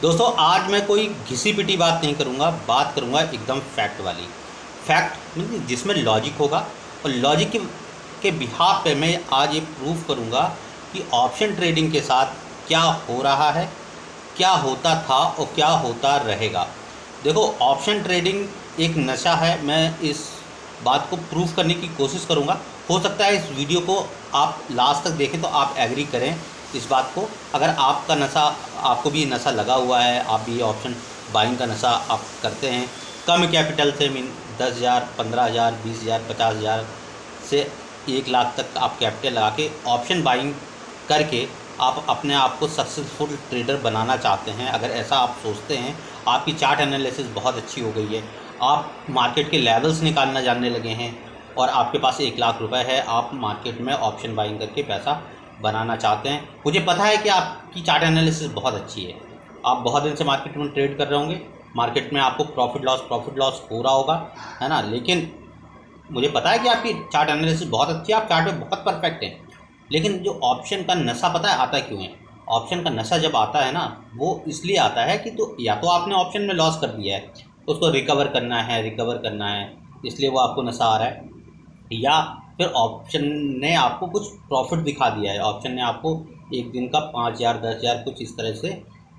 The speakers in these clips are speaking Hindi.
दोस्तों आज मैं कोई घिसी पिटी बात नहीं करूँगा, बात करूँगा एकदम फैक्ट वाली। फैक्ट मीन जिसमें लॉजिक होगा और लॉजिक के बिहाफ पे मैं आज ये प्रूफ करूँगा कि ऑप्शन ट्रेडिंग के साथ क्या हो रहा है, क्या होता था और क्या होता रहेगा। देखो, ऑप्शन ट्रेडिंग एक नशा है। मैं इस बात को प्रूफ करने की कोशिश करूँगा। हो सकता है इस वीडियो को आप लास्ट तक देखें तो आप एग्री करें इस बात को। अगर आपका नशा, आपको भी नशा लगा हुआ है, आप भी ऑप्शन बाइंग का नशा आप करते हैं, कम कैपिटल से मीन 10,000, 15,000, 20,000, 50,000 से 1 लाख तक आप कैपिटल लगा के ऑप्शन बाइंग करके आप अपने आप को सक्सेसफुल ट्रेडर बनाना चाहते हैं, अगर ऐसा आप सोचते हैं, आपकी चार्ट एनालिसिस बहुत अच्छी हो गई है, आप मार्केट के लेवल्स निकालना जानने लगे हैं और आपके पास 1 लाख रुपए है, आप मार्केट में ऑप्शन बाइंग करके पैसा बनाना चाहते हैं। मुझे पता है कि आपकी चार्ट एनालिसिस बहुत अच्छी है, आप बहुत दिन से मार्केट में ट्रेड कर रहे होंगे, मार्केट में आपको प्रॉफिट लॉस हो रहा होगा, है ना। लेकिन मुझे पता है कि आपकी चार्ट एनालिसिस बहुत अच्छी है, आप चार्ट में बहुत परफेक्ट हैं। लेकिन जो ऑप्शन का नशा पता है आता क्यों है? ऑप्शन का नशा जब आता है ना, वो इसलिए आता है कि तो या तो आपने ऑप्शन में लॉस कर दिया है, उसको रिकवर करना है, इसलिए वो आपको नशा आ रहा है, या फिर ऑप्शन ने आपको कुछ प्रॉफिट दिखा दिया है, ऑप्शन ने आपको एक दिन का 5,000, 10,000 कुछ इस तरह से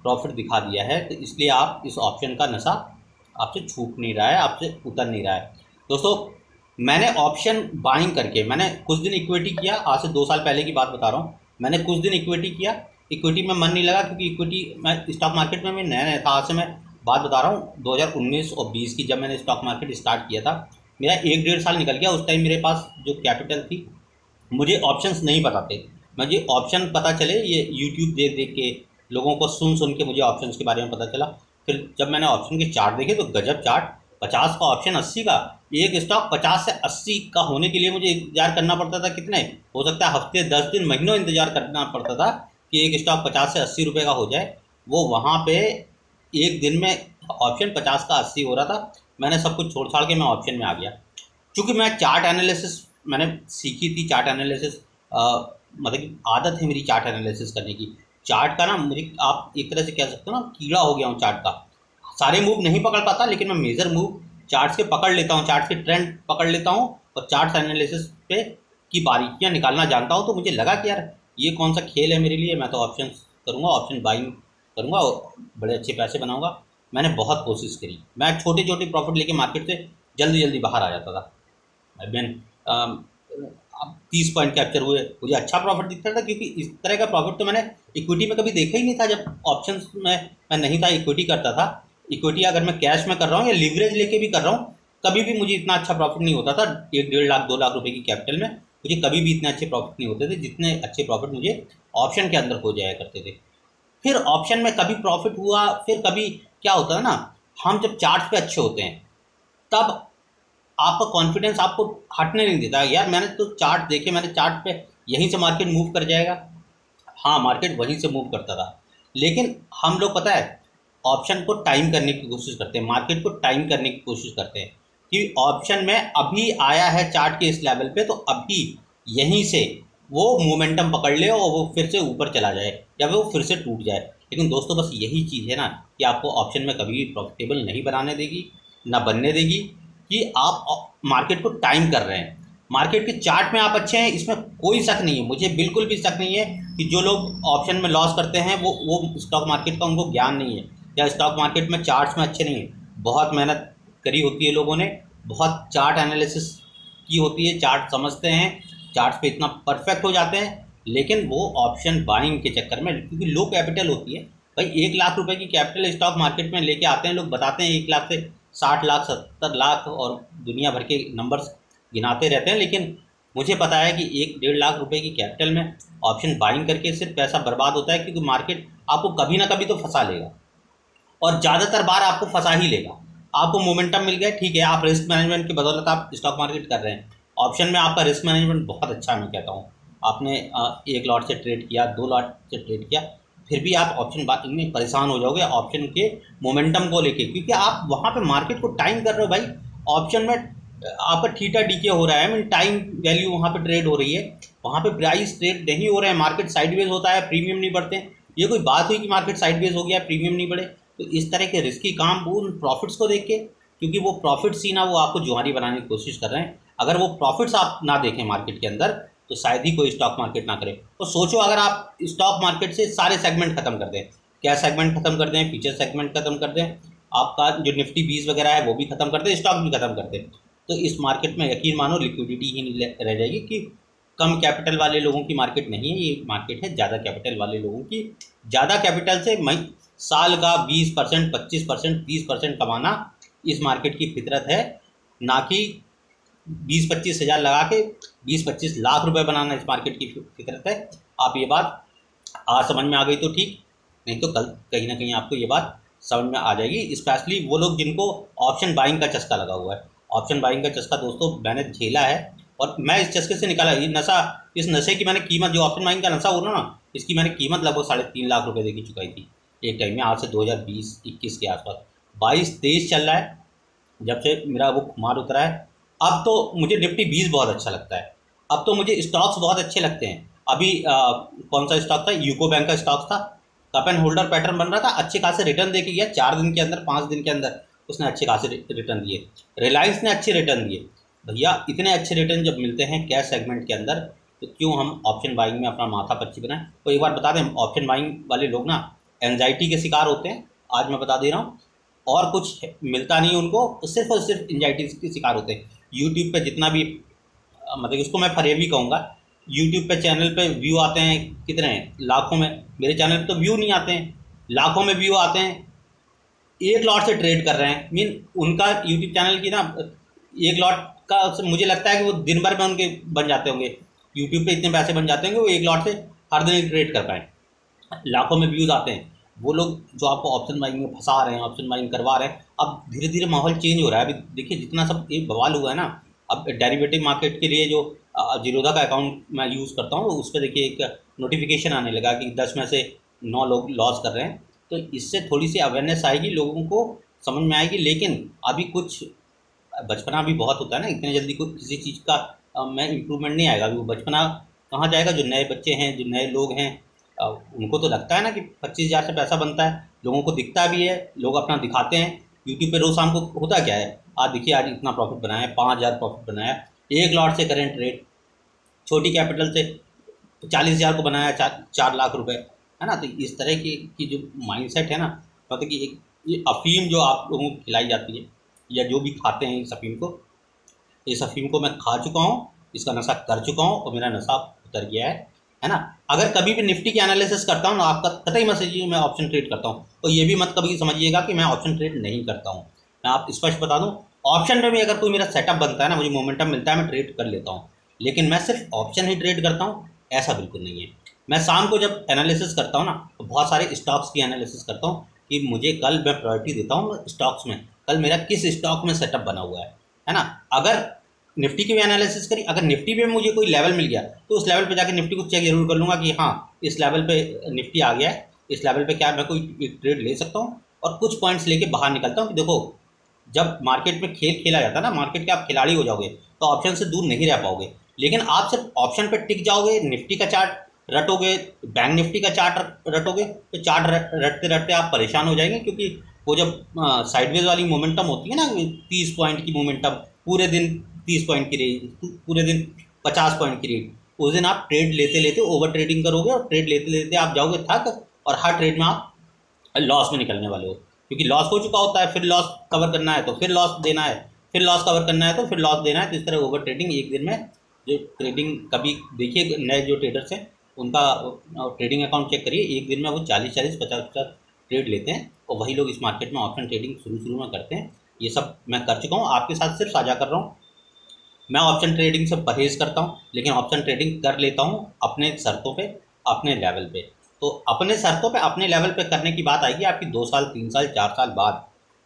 प्रॉफिट दिखा दिया है, तो इसलिए आप इस ऑप्शन का नशा आपसे छूट नहीं रहा है, आपसे उतर नहीं रहा है। दोस्तों, मैंने ऑप्शन बाइंग करके मैंने कुछ दिन इक्विटी किया, आज से 2 साल पहले की बात बता रहा हूँ। मैंने कुछ दिन इक्विटी किया, इक्विटी में मन नहीं लगा, क्योंकि इक्विटी मैं स्टॉक मार्केट में मैं नया नया था। आज से मैं बात बता रहा हूँ 2019 और 20 की, जब मैंने स्टॉक मार्केट स्टार्ट किया था, मेरा 1 डेढ़ साल निकल गया। उस टाइम मेरे पास जो कैपिटल थी, मुझे ऑप्शंस नहीं पता थे। मुझे ऑप्शन पता चले ये यूट्यूब देख देख के, लोगों को सुन सुन के मुझे ऑप्शंस के बारे में पता चला। फिर जब मैंने ऑप्शन के चार्ट देखे तो गजब चार्ट, 50 का ऑप्शन 80 का। एक स्टॉक 50 से 80 का होने के लिए मुझे इंतजार करना पड़ता था, कितने हो सकता है हफ्ते, 10 दिन, महीनों इंतजार करना पड़ता था कि एक स्टॉक 50 से 80 रुपये का हो जाए। वो वहाँ पे एक दिन में ऑप्शन 50 का 80 हो रहा था। मैंने सब कुछ छोड़ छाड़ के मैं ऑप्शन में आ गया, क्योंकि मैं चार्ट एनालिसिस मैंने सीखी थी। चार्ट एनालिसिस मतलब कि आदत है मेरी चार्ट एनालिसिस करने की। चार्ट का ना, मुझे आप एक तरह से कह सकते हो ना, कीड़ा हो गया हूँ चार्ट का। सारे मूव नहीं पकड़ पाता, लेकिन मैं मेजर मूव चार्ट से पकड़ लेता हूँ, चार्ट के ट्रेंड पकड़ लेता हूँ और चार्ट एनालिसिस पे की बारीकियाँ निकालना जानता हूँ। तो मुझे लगा कि यार ये कौन सा खेल है मेरे लिए, मैं तो ऑप्शन करूँगा, ऑप्शन बाइंग करूँगा और बड़े अच्छे पैसे बनाऊँगा। मैंने बहुत कोशिश करी, मैं छोटे छोटे प्रॉफिट लेके मार्केट से जल्दी जल्दी बाहर आ जाता था। मैन अब 30 पॉइंट कैप्चर हुए, मुझे अच्छा प्रॉफिट दिखता था, क्योंकि इस तरह का प्रॉफिट तो मैंने इक्विटी में कभी देखा ही नहीं था। जब ऑप्शंस में मैं नहीं था, इक्विटी करता था। इक्विटी अगर मैं कैश में कर रहा हूँ या लीवरेज लेके भी कर रहा हूँ, कभी भी मुझे इतना अच्छा प्रॉफिट नहीं होता था। 1 डेढ़ लाख 2 लाख रुपए की कैपिटल में मुझे कभी भी इतने अच्छे प्रॉफिट नहीं होते थे जितने अच्छे प्रॉफिट मुझे ऑप्शन के अंदर हो जाया करते थे। फिर ऑप्शन में कभी प्रॉफिट हुआ, फिर कभी क्या होता है ना, हम जब चार्ट पे अच्छे होते हैं तब आपका कॉन्फिडेंस आपको हटने नहीं देता। यार मैंने तो चार्ट देखे, मैंने चार्ट पे यहीं से मार्केट मूव कर जाएगा। हाँ, मार्केट वहीं से मूव करता था, लेकिन हम लोग पता है ऑप्शन को टाइम करने की कोशिश करते हैं, मार्केट को टाइम करने की कोशिश करते हैं कि ऑप्शन में अभी आया है चार्ट के इस लेवल पे, तो अभी यहीं से वो मोमेंटम पकड़ ले और वो फिर से ऊपर चला जाए या वो फिर से टूट जाए। लेकिन दोस्तों, बस यही चीज़ है ना कि आपको ऑप्शन में कभी भी प्रॉफिटेबल नहीं बनाने देगी, ना बनने देगी, कि आप मार्केट को टाइम कर रहे हैं। मार्केट के चार्ट में आप अच्छे हैं, इसमें कोई शक नहीं है, मुझे बिल्कुल भी शक नहीं है कि जो लोग ऑप्शन में लॉस करते हैं वो स्टॉक मार्केट का उनको ज्ञान नहीं है, या स्टॉक मार्केट में चार्ट्स में अच्छे नहीं है। बहुत मेहनत करी होती है लोगों ने, बहुत चार्ट एनालिसिस की होती है, चार्ट समझते हैं, चार्ट्स पे इतना परफेक्ट हो जाते हैं, लेकिन वो ऑप्शन बाइंग के चक्कर में, क्योंकि लो कैपिटल होती है भाई, 1 लाख रुपए की कैपिटल स्टॉक मार्केट में लेके आते हैं लोग, बताते हैं 1 लाख से 60 लाख 70 लाख और दुनिया भर के नंबर्स गिनाते रहते हैं। लेकिन मुझे पता है कि 1 डेढ़ लाख रुपए की कैपिटल में ऑप्शन बाइंग करके सिर्फ पैसा बर्बाद होता है, क्योंकि मार्केट आपको कभी ना कभी तो फंसा लेगा और ज़्यादातर बार आपको फंसा ही लेगा। आपको मोमेंटम मिल गया, ठीक है, आप रिस्क मैनेजमेंट की बदौलत आप स्टॉक मार्केट कर रहे हैं। ऑप्शन में आपका रिस्क मैनेजमेंट बहुत अच्छा है, मैं कहता हूँ। आपने 1 लॉट से ट्रेड किया, 2 लॉट से ट्रेड किया, फिर भी आप ऑप्शन में परेशान हो जाओगे ऑप्शन के मोमेंटम को लेके, क्योंकि आप वहाँ पे मार्केट को टाइम कर रहे हो भाई। ऑप्शन में आपका थीटा डीके हो रहा है, मीन टाइम वैल्यू वहाँ पे ट्रेड हो रही है, वहाँ पे प्राइस ट्रेड नहीं हो रहे हैं, मार्केट साइडवेज होता है, प्रीमियम नहीं बढ़ते हैं। ये कोई बात हुई कि मार्केट साइडवेज हो गया, प्रीमियम नहीं बढ़े। तो इस तरह के रिस्की काम वो उन प्रॉफिट्स को देख के, क्योंकि वो प्रॉफिट्स ही ना वो आपको जुआरी बनाने की कोशिश कर रहे हैं। अगर वो प्रॉफिट्स आप ना देखें मार्केट के अंदर तो शायद ही कोई स्टॉक मार्केट ना करे। तो सोचो अगर आप स्टॉक मार्केट से सारे सेगमेंट खत्म कर दें, क्या सेगमेंट खत्म कर दें, फीचर सेगमेंट खत्म कर दें, आपका जो निफ्टी 20 वगैरह है वो भी खत्म कर दें, स्टॉक भी खत्म कर दें, तो इस मार्केट में यकीन मानो लिक्विडिटी ही नहीं रह जाएगी। कि कम कैपिटल वाले लोगों की मार्केट नहीं है, ये मार्केट है ज़्यादा कैपिटल वाले लोगों की। ज़्यादा कैपिटल से साल का 20%, 25%, 30% कमाना इस मार्केट की फितरत है, ना कि 20-25 हज़ार लगा के 20-25 लाख रुपए बनाना इस मार्केट की फितरत है। आप ये बात आज समझ में आ गई तो ठीक, नहीं तो कल कहीं ना कहीं आपको ये बात समझ में आ जाएगी। स्पेशली वो लोग जिनको ऑप्शन बाइंग का चस्का लगा हुआ है। ऑप्शन बाइंग का चस्का दोस्तों मैंने झेला है और मैं इस चस्के से निकाला। ये नशा, इस नशे की मैंने कीमत, जो ऑप्शन बाइंग का नशा हो रहा ना, इसकी मैंने कीमत लगभग 3.5 लाख रुपए देखी चुकाई थी एक टाइम में, आज से 2020-21 के आसपास। 22-23 चल रहा है जब से मेरा वो खुमार उतरा है। अब तो मुझे निफ्टी 20 बहुत अच्छा लगता है, अब तो मुझे स्टॉक्स बहुत अच्छे लगते हैं। अभी कौन सा स्टॉक था, यूको बैंक का स्टॉक था, कप एंड होल्डर पैटर्न बन रहा था, अच्छे खासे रिटर्न दे के गया 4 दिन के अंदर, 5 दिन के अंदर उसने अच्छे खासे रिटर्न दिए। रिलायंस ने अच्छे रिटर्न दिए। भैया इतने अच्छे रिटर्न जब मिलते हैं कैश सेगमेंट के अंदर, तो क्यों हम ऑप्शन बाइंग में अपना माथा पच्ची बनाएं। तो एक बार बता दें, ऑप्शन बाइंग वाले लोग ना एंजाइटी के शिकार होते हैं, आज मैं बता दे रहा हूँ, और कुछ मिलता नहीं उनको, सिर्फ और सिर्फ एंजाइटी के शिकार होते हैं। यूट्यूब पे जितना भी मतलब उसको मैं फरेबी कहूँगा, यूट्यूब पे चैनल पे व्यू आते हैं कितने हैं, लाखों में। मेरे चैनल पे तो व्यू नहीं आते हैं, लाखों में व्यू आते हैं। एक लॉट से ट्रेड कर रहे हैं, मीन उनका यूट्यूब चैनल की ना एक लॉट का मुझे लगता है कि वो दिन भर में उनके बन जाते होंगे, यूट्यूब पे इतने पैसे बन जाते होंगे वो एक लॉट से हर दिन ट्रेड कर पाएँ। लाखों में व्यूज़ आते हैं। वो लोग जो आपको ऑप्शन बाइंग में फंसा रहे हैं, ऑप्शन बाइंग करवा रहे हैं, अब धीरे धीरे माहौल चेंज हो रहा है। अभी देखिए जितना सब एक बवाल हुआ है ना, अब डेरिवेटिव मार्केट के लिए जो जीरोधा का अकाउंट मैं यूज़ करता हूँ, उस पर देखिए एक नोटिफिकेशन आने लगा कि 10 में से 9 लोग लॉस कर रहे हैं। तो इससे थोड़ी सी अवेयरनेस आएगी, लोगों को समझ में आएगी। लेकिन अभी कुछ बचपना भी बहुत होता है ना, इतने जल्दी कोई किसी चीज़ का में इम्प्रूवमेंट नहीं आएगा। अभी वो बचपना कहाँ जाएगा। जो नए बच्चे हैं, जो नए लोग हैं, उनको तो लगता है ना कि 25,000 से पैसा बनता है, लोगों को दिखता भी है, लोग अपना दिखाते हैं यूट्यूब पे। रोज़ शाम को होता क्या है, आज देखिए आज इतना प्रॉफिट बनाया, 5,000 प्रॉफिट बनाया, एक लॉट से करेंट रेट, छोटी कैपिटल से 40,000 को बनाया 4 लाख रुपए, है ना। तो इस तरह की जो माइंडसेट है ना, मतलब कि एक ये अफीम जो आप लोगों को खिलाई जाती है, या जो भी खाते हैं इस अफीम को मैं खा चुका हूँ, इसका नशा कर चुका हूँ और मेरा नशा उतर गया है ना। अगर कभी भी निफ्टी की एनालिसिस करता हूँ ना, आपका कतई मत समझिए मैं ऑप्शन ट्रेड करता हूँ, तो ये भी मत कभी समझिएगा कि मैं ऑप्शन ट्रेड नहीं करता हूँ। मैं आप स्पष्ट बता दूँ, ऑप्शन में भी अगर कोई मेरा सेटअप बनता है ना, मुझे मोमेंटम मिलता है, मैं ट्रेड कर लेता हूँ। लेकिन मैं सिर्फ ऑप्शन ही ट्रेड करता हूँ ऐसा बिल्कुल नहीं है। मैं शाम को जब एनालिसिस करता हूँ ना, तो बहुत सारे स्टॉक्स की एनालिसिस करता हूँ कि मुझे कल मैं प्रायोरिटी देता हूँ स्टॉक्स में, कल मेरा किस स्टॉक में सेटअप बना हुआ है ना। अगर निफ्टी की भी एनालिसिस करी, अगर निफ्टी पे मुझे कोई लेवल मिल गया तो उस लेवल पे जाके निफ्टी को चेक जरूर कर लूँगा कि हाँ इस लेवल पे निफ्टी आ गया है, इस लेवल पे क्या मैं कोई ट्रेड ले सकता हूँ, और कुछ पॉइंट्स लेके बाहर निकलता हूँ कि देखो जब मार्केट में खेल खेला जाता है ना, मार्केट के आप खिलाड़ी हो जाओगे तो ऑप्शन से दूर नहीं रह पाओगे। लेकिन आप सिर्फ ऑप्शन पे टिक जाओगे, निफ्टी का चार्ट रटोगे, बैंक निफ्टी का चार्ट रटोगे, तो चार्ट रटते रटते आप परेशान हो जाएंगे। क्योंकि वो जब साइडवेज वाली मोमेंटम होती है ना, 30 पॉइंट की मोमेंटम, पूरे दिन 30 पॉइंट की रेट, पूरे दिन 50 पॉइंट की रेट, उस दिन आप ट्रेड लेते लेते ओवर ट्रेडिंग करोगे और ट्रेड लेते लेते आप जाओगे थक, और हर ट्रेड में आप लॉस में निकलने वाले हो। क्योंकि लॉस हो चुका होता है, फिर लॉस कवर करना है तो फिर लॉस देना है, फिर लॉस कवर करना है तो फिर लॉस देना है। तो इस तरह ओवर ट्रेडिंग एक दिन में, जो ट्रेडिंग कभी देखिए नए जो ट्रेडर्स हैं उनका ट्रेडिंग अकाउंट चेक करिए, एक दिन में वो 40-40, 50-50 ट्रेड लेते हैं, और वही लोग इस मार्केट में ऑप्शन ट्रेडिंग शुरू में करते हैं। ये सब मैं कर चुका हूँ, आपके साथ सिर्फ साझा कर रहा हूँ। मैं ऑप्शन ट्रेडिंग से परहेज़ करता हूँ, लेकिन ऑप्शन ट्रेडिंग कर लेता हूँ अपने शर्तों पे, अपने लेवल पे। तो अपने शर्तों पे, अपने लेवल पे करने की बात आएगी आपकी 2 साल, 3 साल, 4 साल बाद।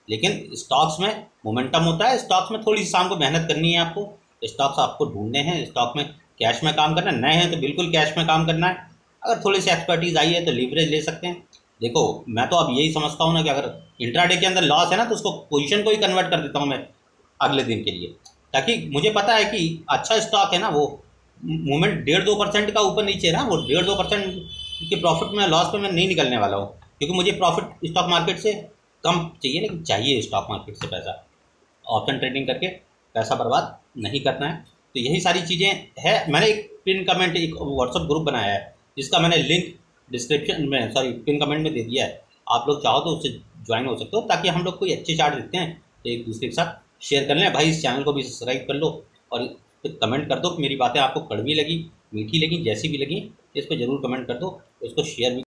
लेकिन स्टॉक्स में मोमेंटम होता है, स्टॉक्स में थोड़ी सी शाम को मेहनत करनी है आपको, स्टॉक्स आपको ढूंढने हैं, स्टॉक में कैश में काम करना है। नए हैं तो बिल्कुल कैश में काम करना है, अगर थोड़ी सी एक्सपर्टीज आई है तो लीवरेज ले सकते हैं। देखो मैं तो अब यही समझता हूँ ना कि अगर इंट्राडे के अंदर लॉस है ना, तो उसको पोजीशन को ही कन्वर्ट कर देता हूँ मैं अगले दिन के लिए, ताकि मुझे पता है कि अच्छा स्टॉक है ना, वो मूवमेंट 1.5-2% का ऊपर नीचे है ना, वो 1.5-2% क्योंकि प्रॉफिट में लॉस पे मैं नहीं निकलने वाला हूँ, क्योंकि मुझे प्रॉफिट स्टॉक मार्केट से कम चाहिए, लेकिन चाहिए स्टॉक मार्केट से पैसा। ऑप्शन ट्रेडिंग करके पैसा बर्बाद नहीं करना है। तो यही सारी चीज़ें है। मैंने एक पिन कमेंट, एक व्हाट्सअप ग्रुप बनाया है जिसका मैंने लिंक डिस्क्रिप्शन में, सॉरी पिन कमेंट में दे दिया है। आप लोग चाहो तो उससे ज्वाइन हो सकते हो, ताकि हम लोग कोई अच्छे चार्ट देखते हैं तो एक दूसरे के साथ शेयर कर लें। भाई इस चैनल को भी सब्सक्राइब कर लो और फिर कमेंट कर दो कि मेरी बातें आपको कड़वी लगी, मीठी लगी, जैसी भी लगी, इस पर ज़रूर कमेंट कर दो, इसको शेयर भी